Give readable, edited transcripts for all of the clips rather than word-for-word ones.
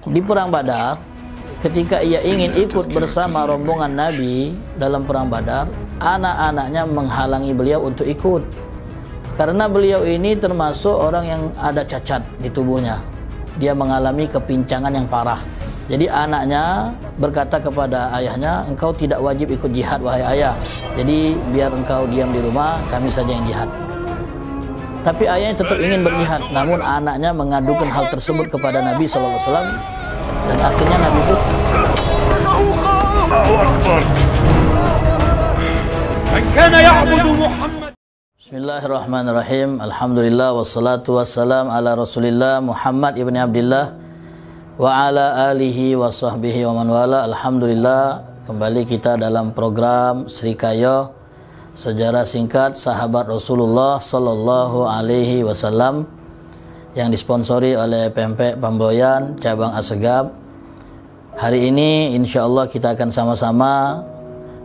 Di perang Badar, ketika ia ingin ikut bersama rombongan Nabi dalam perang Badar, anak-anaknya menghalangi beliau untuk ikut. Karena beliau ini termasuk orang yang ada cacat di tubuhnya. Dia mengalami kepincangan yang parah. Jadi anaknya berkata kepada ayahnya, engkau tidak wajib ikut jihad wahai ayah. Jadi biar engkau diam di rumah, kami saja yang jihad. Tapi ayahnya tetap ingin berjihad. Namun anaknya mengadukan hal tersebut kepada Nabi SAW. Dan akhirnya Nabi pun Bismillahirrahmanirrahim. Alhamdulillah wassalatu wassalam ala Rasulillah Muhammad ibn Abdillah wa ala alihi wa sahbihi wa man wala. Alhamdulillah, kembali kita dalam program Srikayo, sejarah singkat sahabat Rasulullah sallallahu alaihi wasallam, yang disponsori oleh Pempek Pamboyan cabang Asegab. Hari ini insyaallah kita akan sama-sama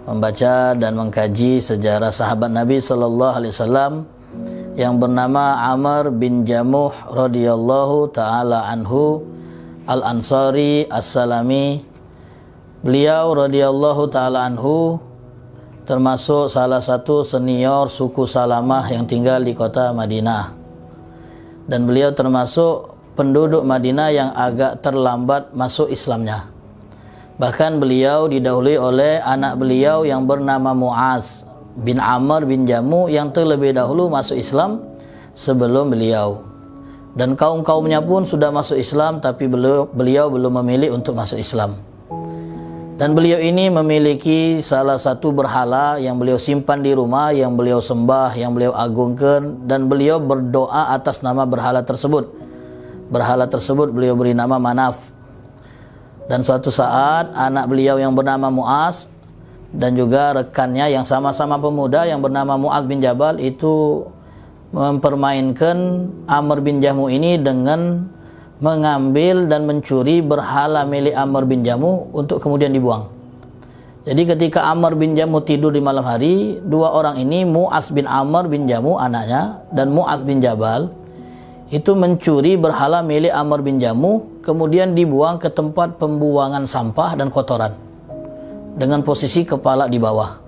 membaca dan mengkaji sejarah sahabat Nabi sallallahu alaihi wasallam yang bernama Amr bin Jamuh radhiyallahu taala anhu Al-Ansari As-Salami. Beliau radhiyallahu taala anhu termasuk salah satu senior suku Salamah yang tinggal di kota Madinah. Dan beliau termasuk penduduk Madinah yang agak terlambat masuk Islamnya. Bahkan beliau didahului oleh anak beliau yang bernama Mu'az bin Amr bin Jamuh yang terlebih dahulu masuk Islam sebelum beliau. Dan kaum-kaumnya pun sudah masuk Islam, tapi beliau belum memilih untuk masuk Islam. Dan beliau ini memiliki salah satu berhala yang beliau simpan di rumah, yang beliau sembah, yang beliau agungkan, dan beliau berdoa atas nama berhala tersebut. Berhala tersebut beliau beri nama Manaf. Dan suatu saat anak beliau yang bernama Mu'az dan juga rekannya yang sama-sama pemuda yang bernama Mu'az bin Jabal itu mempermainkan Amr bin Jamuh ini dengan mengambil dan mencuri berhala milik Amr bin Jamuh untuk kemudian dibuang. Jadi ketika Amr bin Jamuh tidur di malam hari, dua orang ini, Mu'az bin Amr bin Jamuh anaknya dan Mu'az bin Jabal, itu mencuri berhala milik Amr bin Jamuh, kemudian dibuang ke tempat pembuangan sampah dan kotoran dengan posisi kepala di bawah.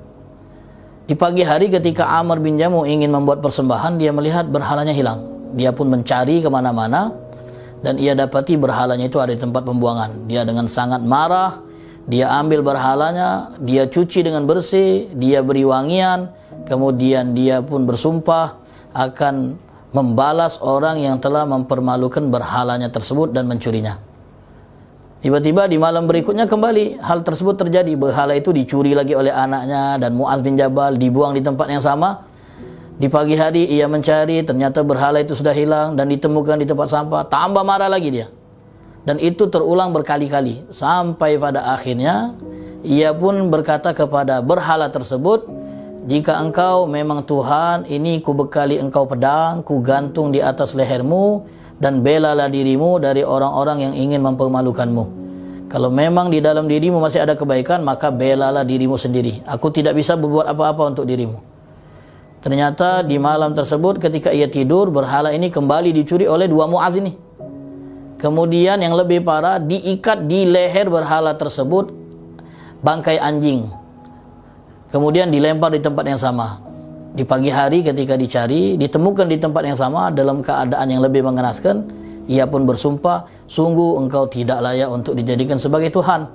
Di pagi hari ketika Amr bin Jamuh ingin membuat persembahan, dia melihat berhalanya hilang. Dia pun mencari kemana-mana dan ia dapati berhalanya itu ada di tempat pembuangan. Dia dengan sangat marah, dia ambil berhalanya, dia cuci dengan bersih, dia beri wangian, kemudian dia pun bersumpah akan membalas orang yang telah mempermalukan berhalanya tersebut dan mencurinya. Tiba-tiba di malam berikutnya kembali hal tersebut terjadi. Berhala itu dicuri lagi oleh anaknya dan Mu'az bin Jabal, dibuang di tempat yang sama. Di pagi hari ia mencari, ternyata berhala itu sudah hilang dan ditemukan di tempat sampah. Tambah marah lagi dia. Dan itu terulang berkali-kali sampai pada akhirnya ia pun berkata kepada berhala tersebut, jika engkau memang Tuhan, ini ku bekali engkau pedang, ku gantung di atas lehermu, dan belalah dirimu dari orang-orang yang ingin mempermalukanmu. Kalau memang di dalam dirimu masih ada kebaikan, maka belalah dirimu sendiri. Aku tidak bisa berbuat apa-apa untuk dirimu. Ternyata di malam tersebut ketika ia tidur, berhala ini kembali dicuri oleh dua Mu'az ini. Kemudian yang lebih parah, diikat di leher berhala tersebut bangkai anjing. Kemudian dilempar di tempat yang sama. Di pagi hari ketika dicari, ditemukan di tempat yang sama dalam keadaan yang lebih mengenaskan. Ia pun bersumpah, sungguh engkau tidak layak untuk dijadikan sebagai Tuhan.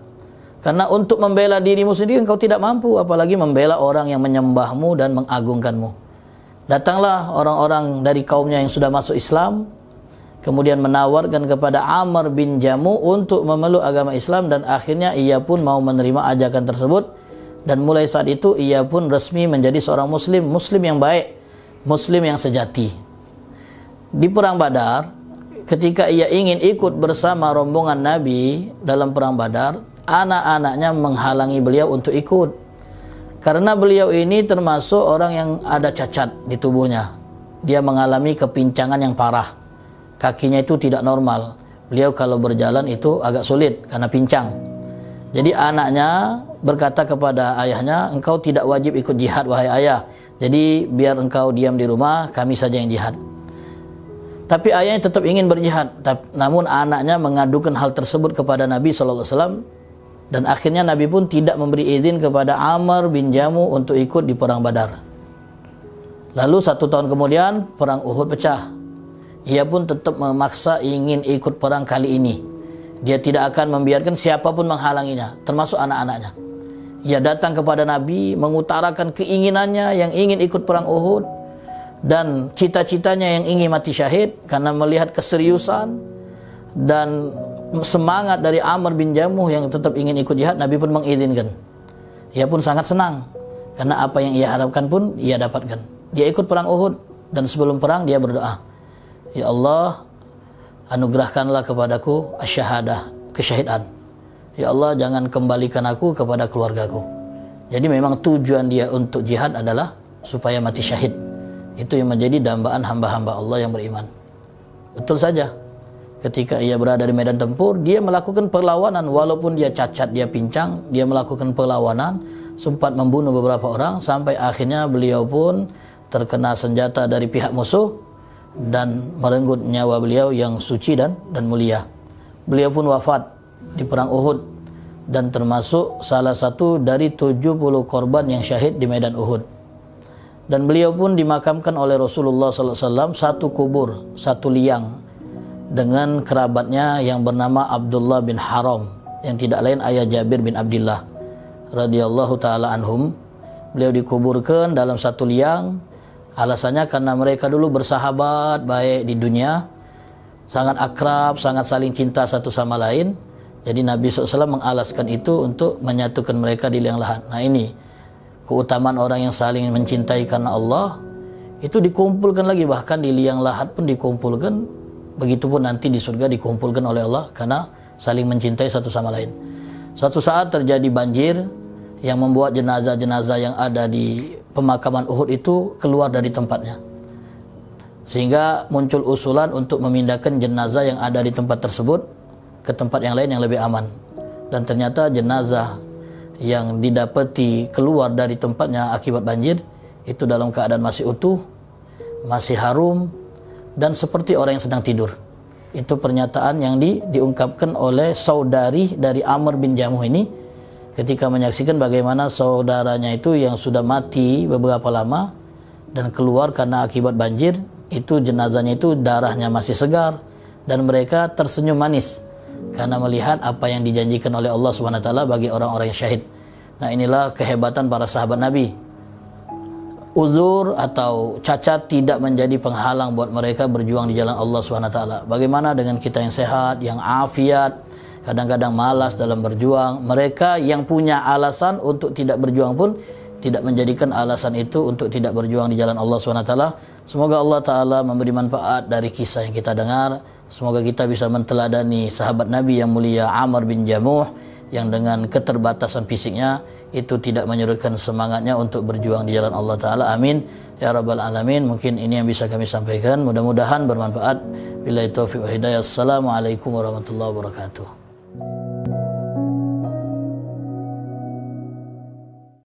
Karena untuk membela dirimu sendiri engkau tidak mampu, apalagi membela orang yang menyembahmu dan mengagungkanmu. Datanglah orang-orang dari kaumnya yang sudah masuk Islam, kemudian menawarkan kepada Amr bin Jamuh untuk memeluk agama Islam, dan akhirnya ia pun mau menerima ajakan tersebut. Dan mulai saat itu ia pun resmi menjadi seorang muslim, muslim yang baik, muslim yang sejati. Di perang Badar, ketika ia ingin ikut bersama rombongan Nabi dalam perang Badar, anak-anaknya menghalangi beliau untuk ikut. Karena beliau ini termasuk orang yang ada cacat di tubuhnya. Dia mengalami kepincangan yang parah. Kakinya itu tidak normal. Beliau kalau berjalan itu agak sulit karena pincang. Jadi anaknya berkata kepada ayahnya, engkau tidak wajib ikut jihad wahai ayah. Jadi biar engkau diam di rumah, kami saja yang jihad. Tapi ayahnya tetap ingin berjihad. Namun anaknya mengadukan hal tersebut kepada Nabi SAW. Dan akhirnya Nabi pun tidak memberi izin kepada Amr bin Jamuh untuk ikut di perang Badar. Lalu 1 tahun kemudian perang Uhud pecah. Ia pun tetap memaksa ingin ikut perang kali ini. Dia tidak akan membiarkan siapapun menghalanginya, termasuk anak-anaknya. Ia datang kepada Nabi mengutarakan keinginannya yang ingin ikut perang Uhud dan cita-citanya yang ingin mati syahid. Karena melihat keseriusan dan semangat dari Amr bin Jamuh yang tetap ingin ikut jihad, Nabi pun mengizinkan. Ia pun sangat senang karena apa yang ia harapkan pun ia dapatkan. Dia ikut perang Uhud dan sebelum perang dia berdoa, "Ya Allah, anugerahkanlah kepadaku asyahadah, kesyahidan. Ya Allah, jangan kembalikan aku kepada keluargaku." Jadi memang tujuan dia untuk jihad adalah supaya mati syahid. Itu yang menjadi dambaan hamba-hamba Allah yang beriman. Betul saja, ketika ia berada di medan tempur, dia melakukan perlawanan. Walaupun dia cacat, dia pincang, dia melakukan perlawanan, sempat membunuh beberapa orang, sampai akhirnya beliau pun terkena senjata dari pihak musuh dan merenggut nyawa beliau yang suci dan mulia. Beliau pun wafat di perang Uhud dan termasuk salah satu dari 70 korban yang syahid di medan Uhud. Dan beliau pun dimakamkan oleh Rasulullah SAW satu kubur, satu liang dengan kerabatnya yang bernama Abdullah bin Haram, yang tidak lain ayah Jabir bin Abdullah radhiyallahu taala anhum. Beliau dikuburkan dalam satu liang. Alasannya karena mereka dulu bersahabat baik di dunia, sangat akrab, sangat saling cinta satu sama lain. Jadi Nabi SAW mengalaskan itu untuk menyatukan mereka di liang lahat. Nah, ini keutamaan orang yang saling mencintai karena Allah, itu dikumpulkan lagi, bahkan di liang lahat pun dikumpulkan. Begitupun nanti di surga dikumpulkan oleh Allah karena saling mencintai satu sama lain. Suatu saat terjadi banjir yang membuat jenazah-jenazah yang ada di pemakaman Uhud itu keluar dari tempatnya, sehingga muncul usulan untuk memindahkan jenazah yang ada di tempat tersebut ke tempat yang lain yang lebih aman. Dan ternyata jenazah yang didapati keluar dari tempatnya akibat banjir itu dalam keadaan masih utuh, masih harum, dan seperti orang yang sedang tidur. Itu pernyataan yang diungkapkan oleh saudari dari Amr bin Jamuh ini ketika menyaksikan bagaimana saudaranya itu yang sudah mati beberapa lama dan keluar karena akibat banjir, itu jenazahnya itu darahnya masih segar, dan mereka tersenyum manis karena melihat apa yang dijanjikan oleh Allah SWT bagi orang-orang yang syahid. Nah, inilah kehebatan para sahabat Nabi. Uzur atau cacat tidak menjadi penghalang buat mereka berjuang di jalan Allah SWT. Bagaimana dengan kita yang sehat, yang afiat, kadang-kadang malas dalam berjuang? Mereka yang punya alasan untuk tidak berjuang pun tidak menjadikan alasan itu untuk tidak berjuang di jalan Allah SWT. Semoga Allah Ta'ala memberi manfaat dari kisah yang kita dengar. Semoga kita bisa menteladani sahabat Nabi yang mulia Amr bin Jamuh, yang dengan keterbatasan fisiknya itu tidak menyurutkan semangatnya untuk berjuang di jalan Allah Ta'ala. Amin ya Rabbal Alamin. Mungkin ini yang bisa kami sampaikan, mudah-mudahan bermanfaat. Billahi taufiq wal hidayah. Assalamualaikum warahmatullahi wabarakatuh.